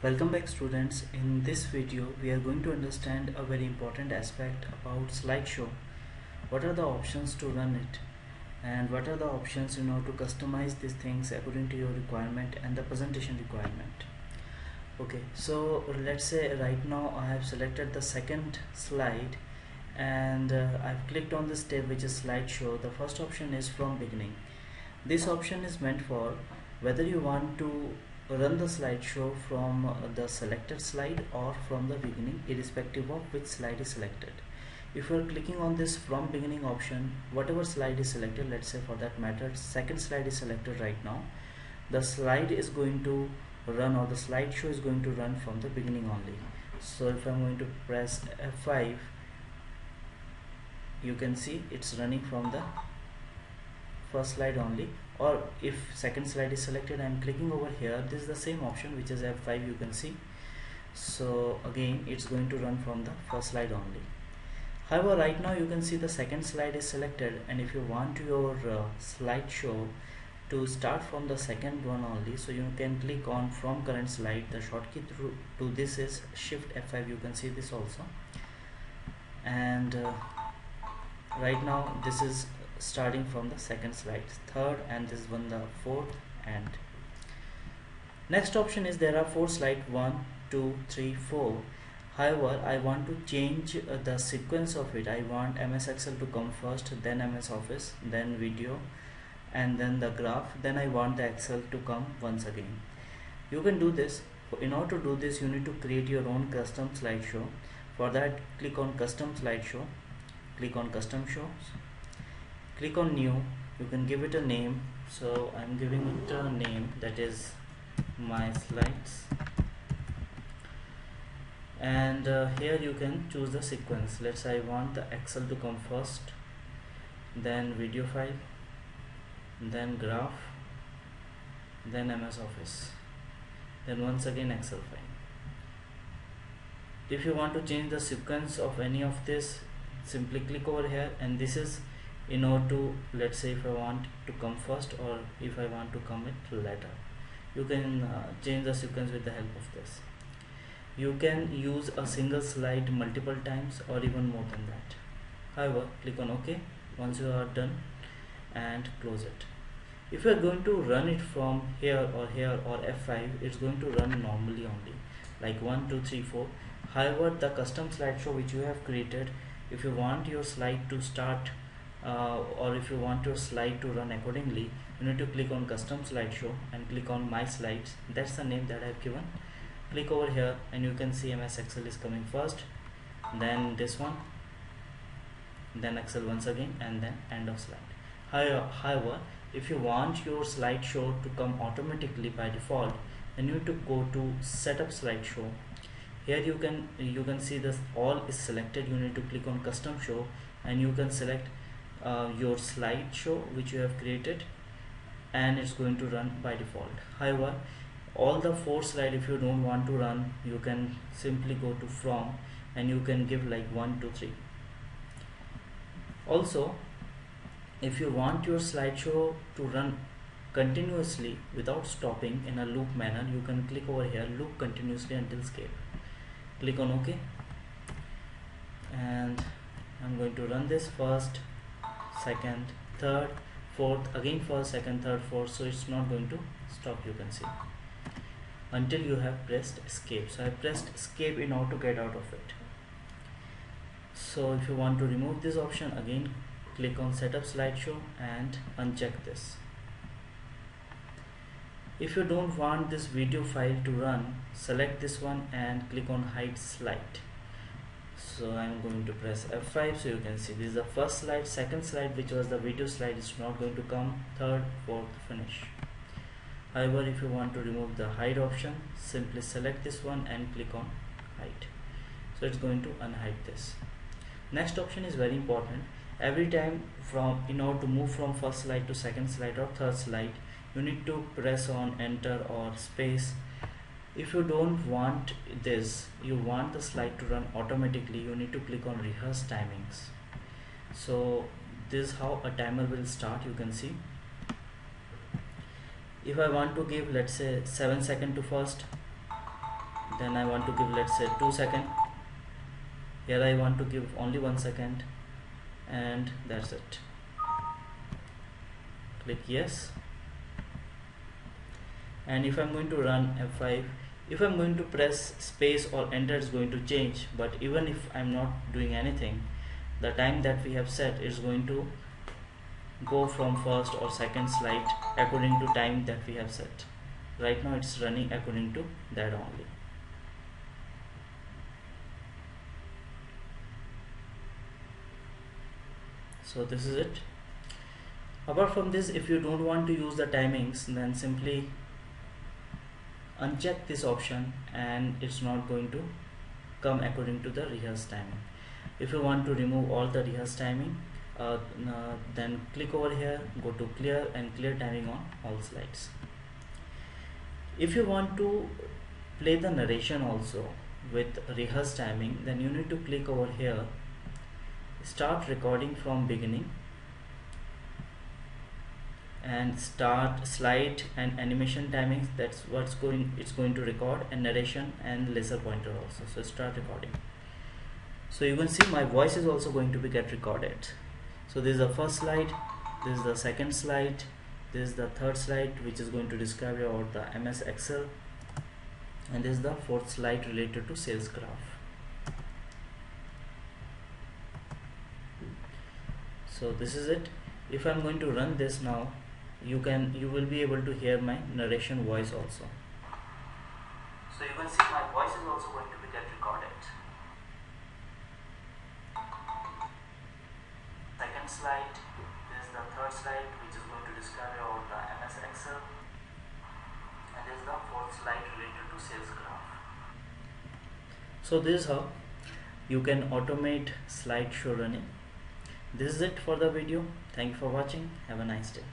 Welcome back students. In this video we are going to understand a very important aspect about slideshow. What are the options to run it and what are the options to customize these things according to your requirement and the presentation requirement. Okay, so let's say right now I have selected the second slide and I've clicked on this tab which is slideshow. The first option is from beginning. This option is meant for whether you want to run the slideshow from the selected slide or from the beginning, irrespective of which slide is selected. If you are clicking on this from beginning option, whatever slide is selected, let's say for that matter second slide is selected right now, the slide is going to run, or the slideshow is going to run from the beginning only. So if I'm going to press F5, you can see it's running from the first slide only. Or if second slide is selected, I'm clicking over here, this is the same option which is F5, you can see. So again it's going to run from the first slide only. However, right now you can see the second slide is selected, and if you want your slideshow to start from the second one only, so you can click on from current slide. The shortcut to this is Shift F5, you can see this also. And right now this is starting from the second slide, third, and this one the fourth. And next option is there are 4 slides, 1 2 3 4. However, I want to change the sequence of it. I want MS Excel to come first, then MS Office, then video, and then the graph, then I want the Excel to come once again. You can do this. In order to do this, you need to create your own custom slideshow. For that, click on custom slideshow, click on custom shows, click on new. You can give it a name, so I'm giving it a name that is my slides. And here you can choose the sequence. Let's say I want the Excel to come first, then video file, then graph, then MS Office, then once again Excel file. If you want to change the sequence of any of this, simply click over here, and this is in order to, let's say if I want to come first or if I want to come it later. You can change the sequence with the help of this. You can use a single slide multiple times or even more than that. However, click on OK once you are done and close it. If you are going to run it from here or F5, it's going to run normally only, like 1 2 3 4. However, the custom slideshow which you have created, if you want your slide to start or if you want your slide to run accordingly, you need to click on custom slideshow and click on my slides. That's the name that I've given. Click over here and you can see MS Excel is coming first, then this one, then Excel once again, and then end of slide. However, if you want your slideshow to come automatically by default, then you need to go to setup slideshow. Here you can see this all is selected. You need to click on custom show and you can select your slideshow which you have created, and it's going to run by default. However, all the 4 slides, if you don't want to run, you can simply go to from and you can give like 1 2 3. Also, if you want your slideshow to run continuously without stopping in a loop manner, you can click over here, loop continuously until escape. Click on OK, and I'm going to run this first, second, third, fourth, again first, second, third, fourth. So it's not going to stop, you can see, until you have pressed escape. So I pressed escape in order to get out of it. So if you want to remove this option, again click on setup slideshow and uncheck this. If you don't want this video file to run, select this one and click on hide slide. So I'm going to press F5, so you can see this is the first slide, second slide which was the video slide is not going to come, third, fourth, finish. However, if you want to remove the hide option, simply select this one and click on hide. So it's going to unhide this. Next option is very important. Every time in order to move from first slide to second slide or third slide, you need to press on enter or space. If you don't want this, you want the slide to run automatically, you need to click on rehearse timings. So this is how a timer will start. You can see if I want to give, let's say, 7 seconds to first, then I want to give, let's say, 2 seconds. Here I want to give only 1 second, and that's it. Click yes. And if I'm going to run F5, if I'm going to press space or enter, it's going to change. But even if I'm not doing anything, the time that we have set is going to go from first or second slide according to time that we have set. Right now it's running according to that only. So this is it. Apart from this, if you don't want to use the timings, then simply uncheck this option and it's not going to come according to the rehearse timing. If you want to remove all the rehearse timing, then click over here, go to clear and clear timing on all slides. If you want to play the narration also with rehearse timing, then you need to click over here, start recording from beginning, and start slide and animation timings. That's what's it's going to record, and narration and laser pointer also. So start recording. So you can see my voice is also going to be get recorded. So this is the first slide, this is the second slide, this is the third slide which is going to describe about the MS Excel, and this is the fourth slide related to sales graph. So this is it. If I'm going to run this now, you will be able to hear my narration voice also. So you can see my voice is also going to be get recorded. Second slide, this is the third slide which is going to describe about the MS Excel, and this is the fourth slide related to sales graph. So this is how you can automate slideshow running. This is it for the video. Thank you for watching. Have a nice day.